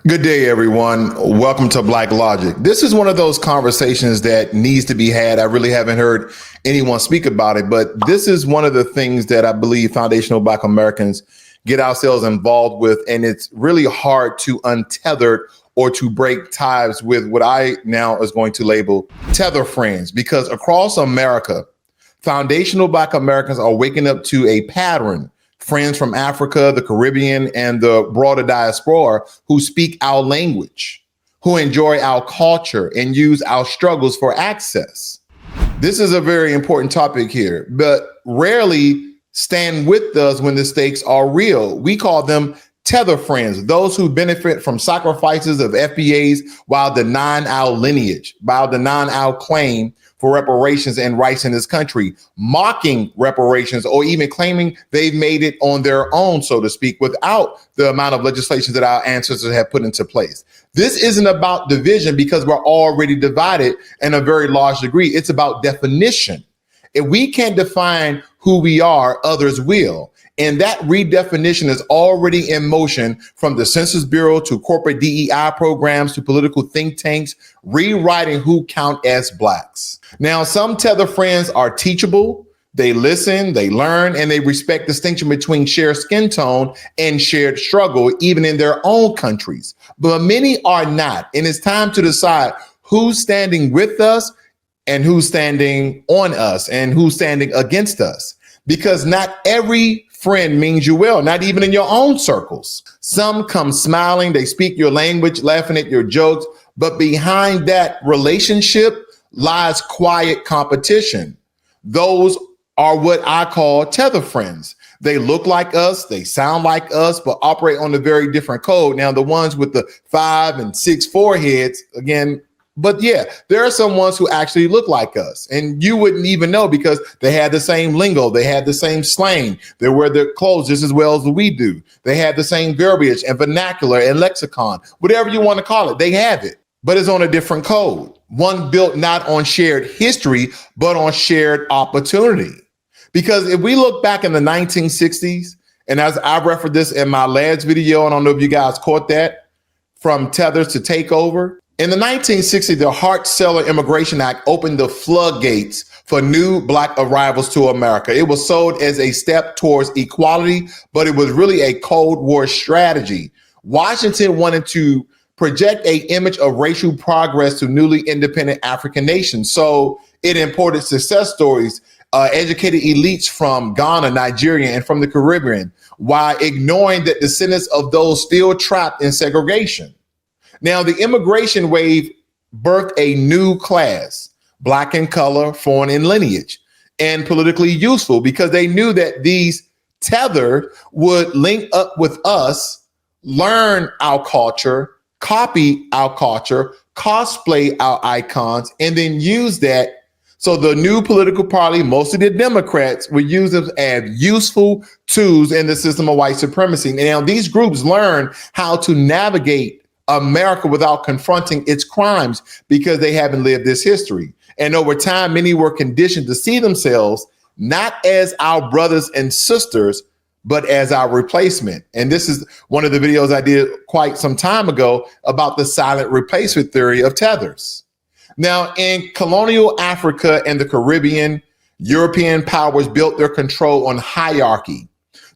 Good day, everyone. Welcome to Blacklogic. This is one of those conversations that needs to be had. I really haven't heard anyone speak about it, but this is one of the things that I believe foundational Black Americans get ourselves involved with, and it's really hard to untether or to break ties with what I now is going to label Tether Friends, because across America, foundational Black Americans are waking up to a pattern. Friends from Africa, the Caribbean, and the broader diaspora who speak our language, who enjoy our culture and use our struggles for access. This is a very important topic here, but rarely stand with us when the stakes are real. We call them Tether Friends, those who benefit from sacrifices of FBAs while denying our lineage, while denying our claim for reparations and rights in this country, mocking reparations, or even claiming they've made it on their own, so to speak, without the amount of legislation that our ancestors have put into place. This isn't about division because we're already divided in a very large degree. It's about definition. If we can't define who we are, others will. And that redefinition is already in motion, from the Census Bureau to corporate DEI programs to political think tanks, rewriting who count as Blacks. Now, some Tether Friends are teachable. They listen, they learn, and they respect distinction between shared skin tone and shared struggle, even in their own countries. But many are not. And it's time to decide who's standing with us and who's standing on us and who's standing against us. Because not every friend means you well, not even in your own circles. Some come smiling, they speak your language, laughing at your jokes, but behind that relationship lies quiet competition. Those are what I call Tether Friends. They look like us, they sound like us, but operate on a very different code. Now, the ones with the 5 and 6 foreheads, again, but yeah, there are some ones who actually look like us, and you wouldn't even know because they had the same lingo, they had the same slang, they wear their clothes just as well as we do. They had the same verbiage and vernacular and lexicon, whatever you want to call it, they have it, but it's on a different code. One built not on shared history, but on shared opportunity. Because if we look back in the 1960s, and as I referenced this in my last video, I don't know if you guys caught that, from tethers to takeover. In the 1960s, the Hart-Celler Immigration Act opened the floodgates for new Black arrivals to America. It was sold as a step towards equality, but it was really a Cold War strategy. Washington wanted to project an image of racial progress to newly independent African nations. So it imported success stories, educated elites from Ghana, Nigeria, and from the Caribbean, while ignoring the descendants of those still trapped in segregation. Now, the immigration wave birthed a new class, Black in color, foreign in lineage, and politically useful, because they knew that these tethered would link up with us, learn our culture, copy our culture, cosplay our icons, and then use that. So the new political party, mostly the Democrats, would use them as useful tools in the system of white supremacy. Now, these groups learn how to navigate America without confronting its crimes because they haven't lived this history. And over time, many were conditioned to see themselves not as our brothers and sisters, but as our replacement. And this is one of the videos I did quite some time ago about the silent replacement theory of tethers. Now, in colonial Africa and the Caribbean, European powers built their control on hierarchy.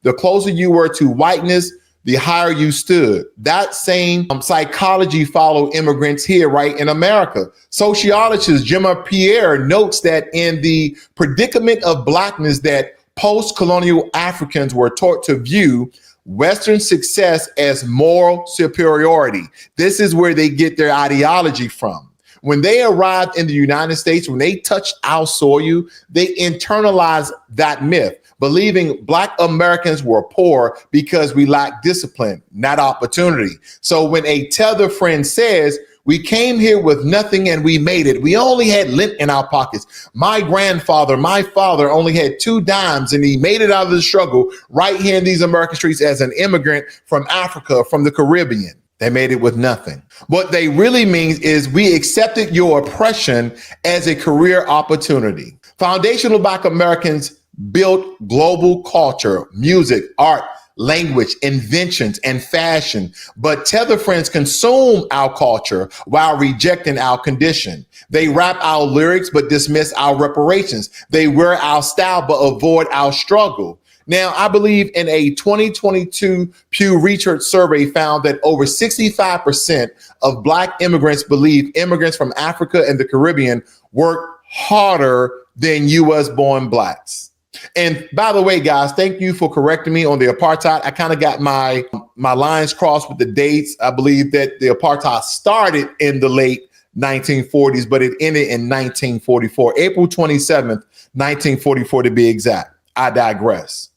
The closer you were to whiteness, the higher you stood. That same psychology followed immigrants here, right in America. Sociologist Gemma Pierre notes that in the predicament of Blackness that post-colonial Africans were taught to view Western success as moral superiority. This is where they get their ideology from. When they arrived in the United States, when they touched our soil, they internalized that myth, believing Black Americans were poor because we lacked discipline, not opportunity. So when a Tether Friend says, we came here with nothing and we made it, we only had lint in our pockets. My grandfather, my father only had 2 dimes and he made it out of the struggle right here in these American streets as an immigrant from Africa, from the Caribbean. They made it with nothing. What they really mean is we accepted your oppression as a career opportunity. Foundational Black Americans built global culture, music, art, language, inventions, and fashion. But Tether Friends consume our culture while rejecting our condition. They rap our lyrics but dismiss our reparations. They wear our style but avoid our struggle. Now, I believe in a 2022 Pew Research survey found that over 65% of Black immigrants believe immigrants from Africa and the Caribbean work harder than US born Blacks. And by the way, guys, thank you for correcting me on the apartheid. I kind of got my lines crossed with the dates. I believe that the apartheid started in the late 1940s, but it ended in 1944, April 27th, 1944 to be exact. I digress.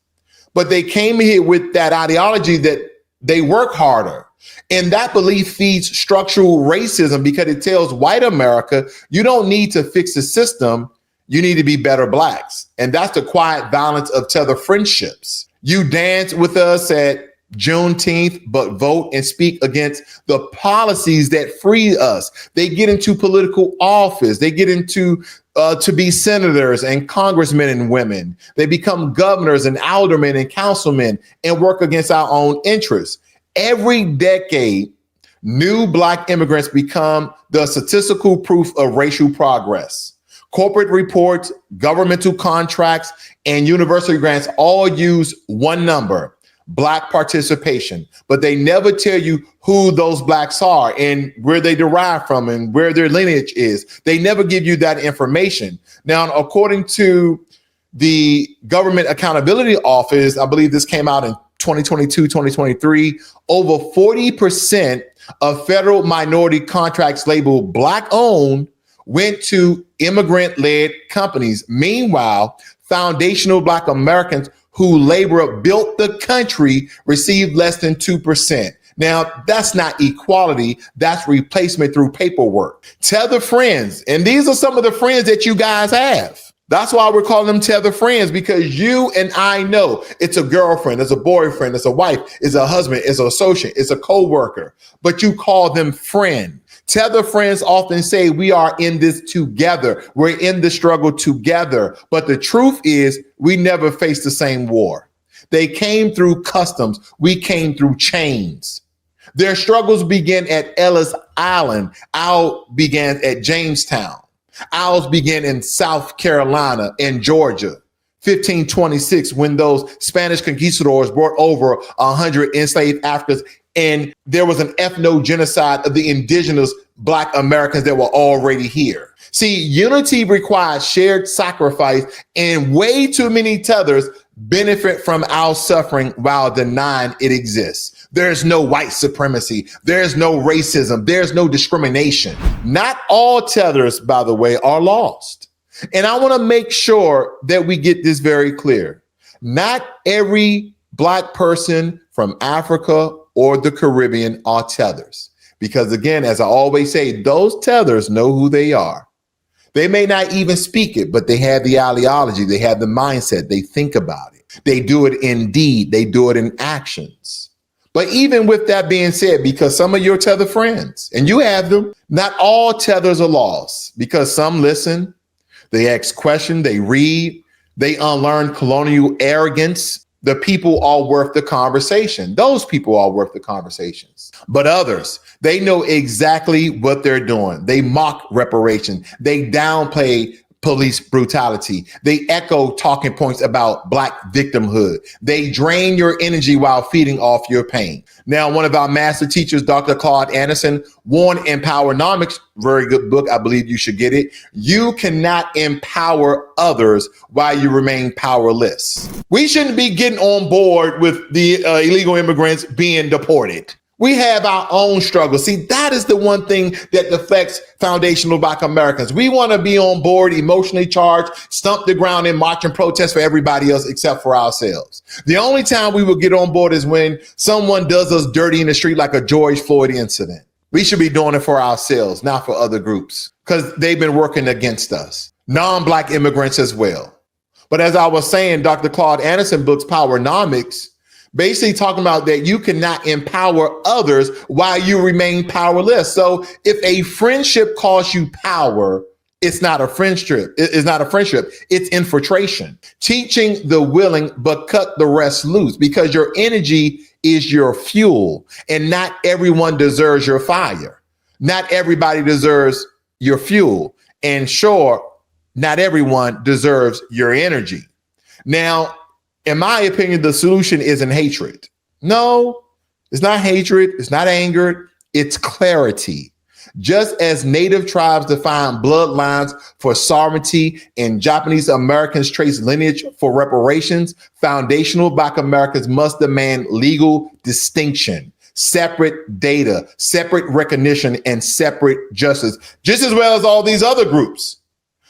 But they came here with that ideology that they work harder. And that belief feeds structural racism because it tells white America, you don't need to fix the system. You need to be better Blacks. And that's the quiet violence of Tether friendships. You dance with us at Juneteenth, but vote and speak against the policies that free us. They get into political office. They get into to be senators and congressmen and women. They become governors and aldermen and councilmen and work against our own interests. Every decade, new Black immigrants become the statistical proof of racial progress. Corporate reports, governmental contracts, and university grants all use one number: Black participation, but they never tell you who those Blacks are and where they derive from and where their lineage is. They never give you that information. Now, according to the Government Accountability Office, I believe this came out in 2022, 2023, over 40% of federal minority contracts labeled Black owned went to immigrant-led companies. Meanwhile, foundational Black Americans who labor built the country received less than 2%. Now, that's not equality. That's replacement through paperwork. Tether Friends, and these are some of the friends that you guys have. That's why we're calling them Tether Friends, because you and I know it's a girlfriend, it's a boyfriend, it's a wife, it's a husband, it's an associate, it's a co-worker, but you call them friend. Tether Friends often say we are in this together. We're in the struggle together. But the truth is we never faced the same war. They came through customs. We came through chains. Their struggles began at Ellis Island. Ours began at Jamestown. Ours began in South Carolina and Georgia. 1526, when those Spanish conquistadors brought over 100 enslaved Africans, and there was an ethno-genocide of the indigenous Black Americans that were already here. See, unity requires shared sacrifice, and way too many tethers benefit from our suffering while denying it exists. There's no white supremacy. There's no racism. There's no discrimination. Not all tethers, by the way, are lost. And I want to make sure that we get this very clear. Not every Black person from Africa or the Caribbean are tethers. Because again, as I always say, those tethers know who they are. They may not even speak it, but they have the ideology, they have the mindset, they think about it. They do it in deed, they do it in actions. But even with that being said, because some of your tether friends, and you have them, not all tethers are lost, because some listen, they ask questions, they read, they unlearn colonial arrogance. The people are worth the conversation. Those people are worth the conversations. But others, they know exactly what they're doing. They mock reparations. They downplay police brutality. They echo talking points about Black victimhood. They drain your energy while feeding off your pain. Now, one of our master teachers, Dr. Claude Anderson, warned in Powernomics, very good book, I believe you should get it. You cannot empower others while you remain powerless. We shouldn't be getting on board with the illegal immigrants being deported. We have our own struggle. See, that is the one thing that deflects foundational Black Americans. We want to be on board, emotionally charged, stump the ground and march and protest for everybody else except for ourselves. The only time we will get on board is when someone does us dirty in the street, like a George Floyd incident. We should be doing it for ourselves, not for other groups, because they've been working against us. Non-Black immigrants as well. But as I was saying, Dr. Claude Anderson books, Powernomics, basically talking about that you cannot empower others while you remain powerless. So if a friendship costs you power, It's not a friendship. It's not a friendship. It's infiltration. Teaching the willing, but cut the rest loose, because your energy is your fuel, and not everyone deserves your fire. Not everybody deserves your fuel. And sure, not everyone deserves your energy. Now, in my opinion, the solution isn't hatred. No, it's not hatred. It's not anger. It's clarity. Just as Native tribes define bloodlines for sovereignty and Japanese Americans trace lineage for reparations, foundational Black Americans must demand legal distinction, separate data, separate recognition, and separate justice, just as well as all these other groups.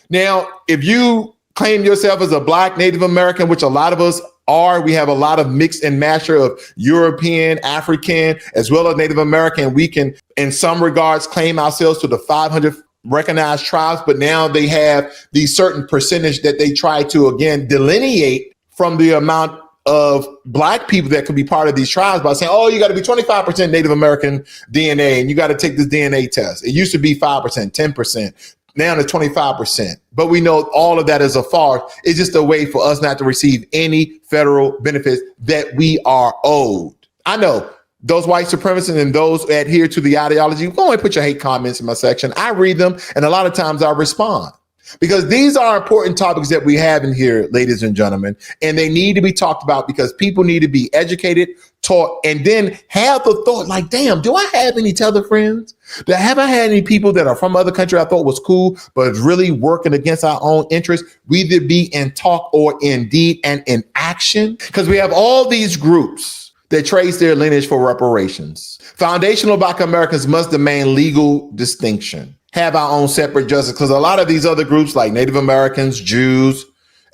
Now, if you claim yourself as a Black Native American, which a lot of us are, we have a lot of mix and masher of European, African, as well as Native American. We can, in some regards, claim ourselves to the 500 recognized tribes, but now they have these certain percentage that they try to, again, delineate from the amount of Black people that could be part of these tribes by saying, oh, you got to be 25% Native American DNA, and you got to take this DNA test. It used to be 5%, 10%. Now it's 25%. But we know all of that is a farce. It's just a way for us not to receive any federal benefits that we are owed. I know those white supremacists and those who adhere to the ideology, go and put your hate comments in my section. I read them, and a lot of times I respond. Because these are important topics that we have in here, ladies and gentlemen, and they need to be talked about because people need to be educated, taught, and then have the thought like, damn, do I have any Tether friends? Have I had any people that are from other country I thought was cool, but it's really working against our own interests? We either be in talk or in deed and in action, because we have all these groups that trace their lineage for reparations. Foundational Black Americans must demand legal distinction, have our own separate justice, because a lot of these other groups like Native Americans, Jews,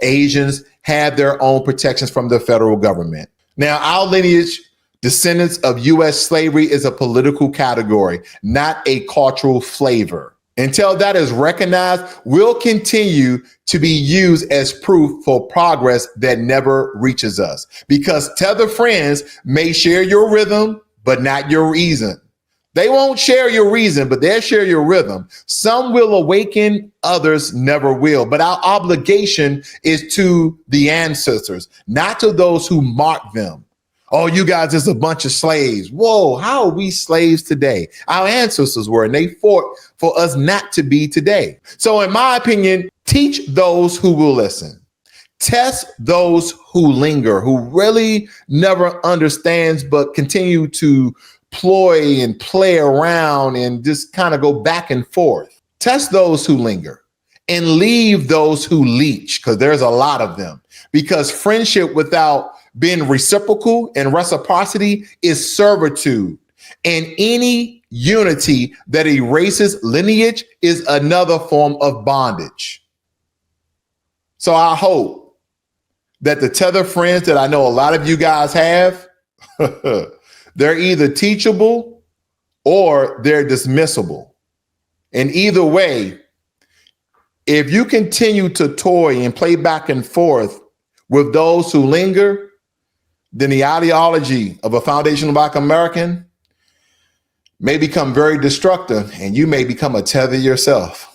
Asians have their own protections from the federal government. Now, our lineage, descendants of U.S. slavery, is a political category, not a cultural flavor. Until that is recognized, we'll continue to be used as proof for progress that never reaches us. Because Tether Friends may share your rhythm, but not your reason. They won't share your reason, but they'll share your rhythm. Some will awaken, others never will. But our obligation is to the ancestors, not to those who mock them. Oh, you guys is a bunch of slaves. Whoa, how are we slaves today? Our ancestors were, and they fought for us not to be today. So in my opinion, teach those who will listen. Test those who linger, who really never understands, but continue to ploy and play around and just kind of go back and forth. Test those who linger and leave those who leech, because there's a lot of them. Because friendship without being reciprocal and reciprocity is servitude. And any unity that erases lineage is another form of bondage. So I hope that the Tether Friends that I know a lot of you guys have, they're either teachable or they're dismissible. And either way, if you continue to toy and play back and forth with those who linger, then the ideology of a foundational Black American may become very destructive, and you may become a tether yourself.